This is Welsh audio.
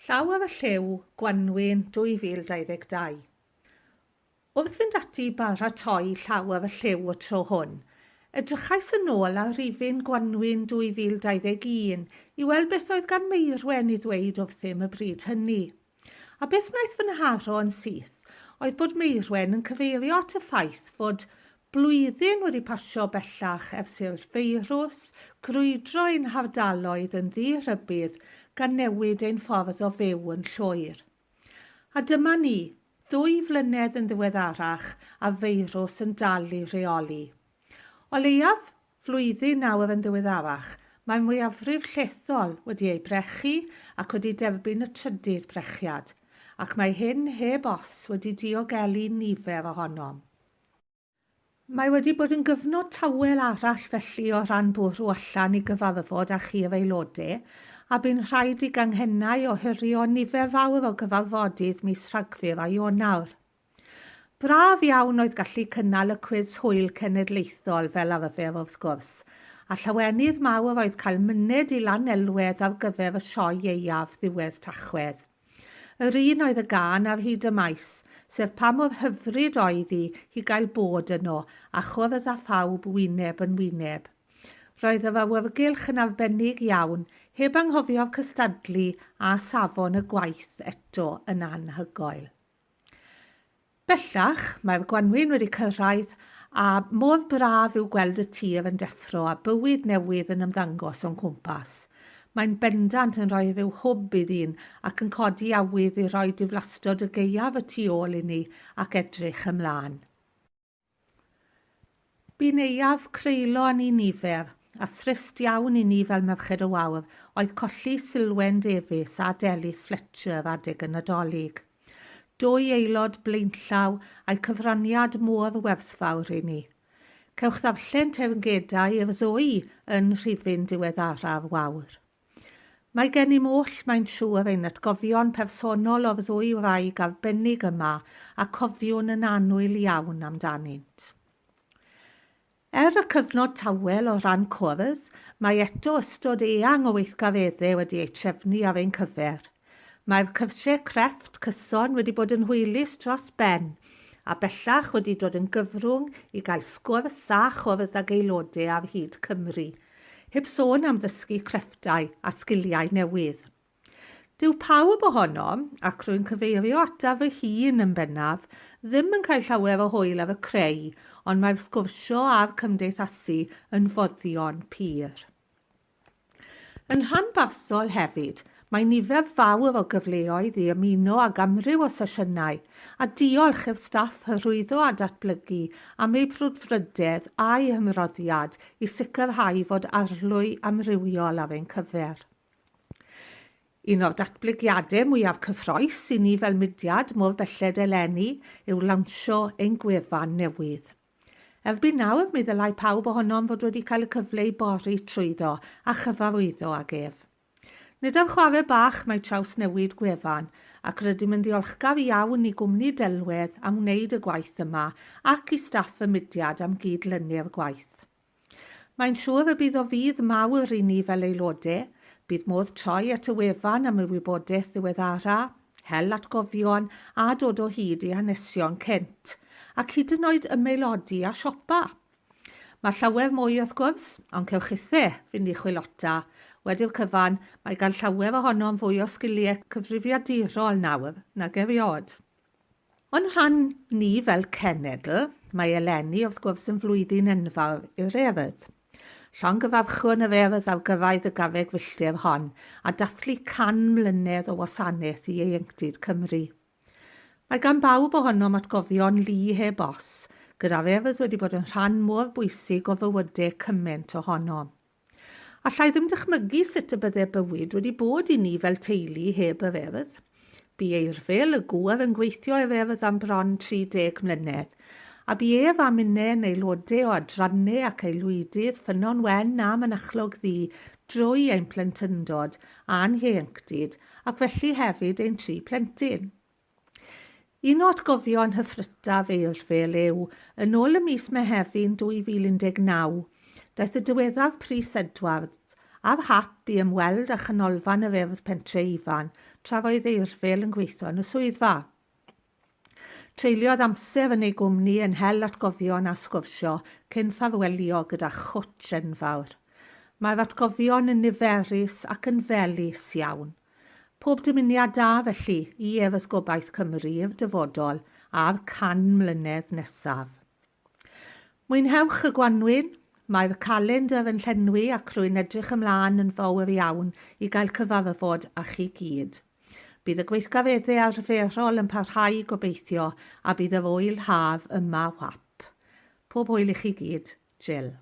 Llaw a Llyw, GWANWYN 2022. Wrth fynd ati baratoi Llaw a Llyw y tro hwn, edrychais yn ôl ar rifin GWANWYN 2021 i weld beth oedd gan Meirwen i ddweud wrthym y bryd hynny. A beth wnaeth fy nharo yn syth oedd bod Meirwen yn cyfeirio at y ffaith fod blwyddyn wedi pasio bellach ers i'r feirws grwydro ein hardaloedd yn ddi-rybydd gan newid ein ffordd o fyw yn llwyr. A dyma ni, 2 flynedd yn ddiweddarach a feirws yn dal i reoli. O leiaf flwyddyn nawr yn ddiweddarach, mae mwyafrif llethol wedi ei brechu ac wedi derbyn y trydydd brechiad, ac mae hyn heb os wedi diogelu nifer ohonom. Mae wedi bod yn gyfnod tawel arall felly o ran bwrw allan i gyfarfod â chi'r aelodau, a bu'n rhaid i ganghennau ohirio nifer fawr o gyfarfodydd mis Rhagfyr a Ionawr. Braf iawn oedd gallu cynnal y cwis hwyl cenedlaethol fel arfer wrth gwrs, a llawenydd mawr oedd cael myned i Lanelwedd ar gyfer y sioe ieuaf ddiwedd Tachwedd. Yr un oedd y gân ar hyd y maes, sef pa mor hyfryd oedd i gael bod yno a chwrdd â phawb wyneb yn wyneb. Roedd y awyrgylch yn arbennig iawn, heb anghofio'r cystadlu a safon y gwaith eto yn anhygoel. Bellach, mae'r GWANWYN wedi cyrraedd a mor braf yw gweld y tir yn deffro a bywyd newydd yn ymddangos o'n cwmpas. Mae'n bendant yn rhoi rhyw hwb iddi'n ac yn codi awydd i roi diflastod y gaeaf y tu ôl i ni ac edrych ymlaen. Bu'n eiaf creulon i nifer, a thrist iawn i ni fel merched y Wawr oedd colli Sylwen Davies a Delith Fletcher adeg yn Nadolig. 2 aelod blaenllaw a'i cyfraniad mor werthfawr i ni. Cewch ddarllen teyrngedau i'r ddwy yn rhifin diweddaraf Wawr. Mae gen I'm oll mae'n siŵr ein atgofion personol o'r 2 wraig arbennig yma a cofiwn yn annwyl iawn amdanynt. Er y cyfnod tawel o ran cwrdd, mae eto ystod eang o weithgareddau wedi ei trefnu ar ein cyfer. Mae'r cyrsiau crefft cyson wedi bod yn hwylus dros ben, a bellach wedi dod yn gyfrwng i gael sgwrs a chwrdd ag aelodau ar hyd Cymru, heb sôn am ddysgu crefftau a sgiliau newydd. Dyw pawb ohonom, ac rwy'n cyfeirio ataf y hun yn bennaf, ddim yn cael llawer o hwyl ar y creu, ond mae'r sgwrsio a'r cymdeithasu yn foddion pur. Yn rhanbarthol hefyd, mae nifer fawr o gyfleoedd i ymuno ag amryw o sesiynau, a diolch i'r staff hyrwyddo a datblygu am eu brwdfrydedd a'i hymroddiad i sicrhau fod arlwy amrywiol ar ein cyfer. Un o'r datblygiadau mwyaf cyffroes i ni fel mudiad mor belled eleni yw lawnsio ein gwefan newydd. Erbyn nawr mi ddylai pawb ohonom fod wedi cael y cyfle i bori trwyddo a chyfarwyddo ag ef. Nid am chwarae bach mae traws newid gwefan ac rydym yn ddiolchgar iawn i gwmni delwedd am wneud y gwaith yma ac i staff y mudiad am gydlynu'r gwaith. Mae'n siŵr y bydd o fydd mawr i ni fel aelodau, bydd modd troi at y wefan am y wybodaeth ddiweddara, hel atgofion a dod o hyd i hanesion Kent, ac hyd yn oed ymaelodi a siopa. Mae llawer mwy wrth gwrs, ond cewch chithau fynd i chwilota. Wedi'r cyfan, mae gan llawer ohonom fwy o sgiliau cyfrifiadurol nawr nag eriod. Ond rhan ni fel cenedl, mae eleni wrth gwrs yn flwyddyn enfawr i'r eredd. Llongyfarchwn yr eredd ar gyrraedd y garreg filltir hon a dathlu 100 mlynedd o wasanaeth i ieuenctid Cymru. Mae gan bawb ohonom atgofion lu heb os, gyda'r eredd wedi bod yn rhan mor bwysig o fywydau cymaint ohonom. Allai ddim dychmygu sut y byddai bywyd wedi bod i ni fel teulu heb yr eredd. Bu Eirfil y gŵr yn gweithio i'r eredd am bron 30 mlynedd, a bu ef am una'n aelodau o adrannau ac aelwydydd ffynon wen a mynachlog ddi drwy ein plentyndod a'n ieuenctid ac felly hefyd ein 3 plentyn. Un o atgofion hyffrytaf Eirfil yw, yn ôl y mis Mehefin 2019, daeth y diweddaf Pris Edward Ar hap i ymweld â chanolfan y feirdd pentre ifan tra oedd Eirfel yn gweithio yn y swyddfa. Treuliodd amser yn ei gwmni yn hel atgofion a sgwrsio cyn ffarwelio gyda chwtsh enfawr. Mae'r atgofion yn niferus ac yn felys iawn. Pob dymuniad da felly i Erthygl Cymru i'r dyfodol a'r 100 mlynedd nesaf. Mwynhewch y Gwanwyn. Mae'r calendr yn llenwi ac rwy'n edrych ymlaen yn fawr iawn i gael cyfarfod â chi gyd. Bydd y gweithgareddau arferol yn parhau gobeithio a bydd yr wyl haf yma wap. Pob hwyl i chi gyd, Jill.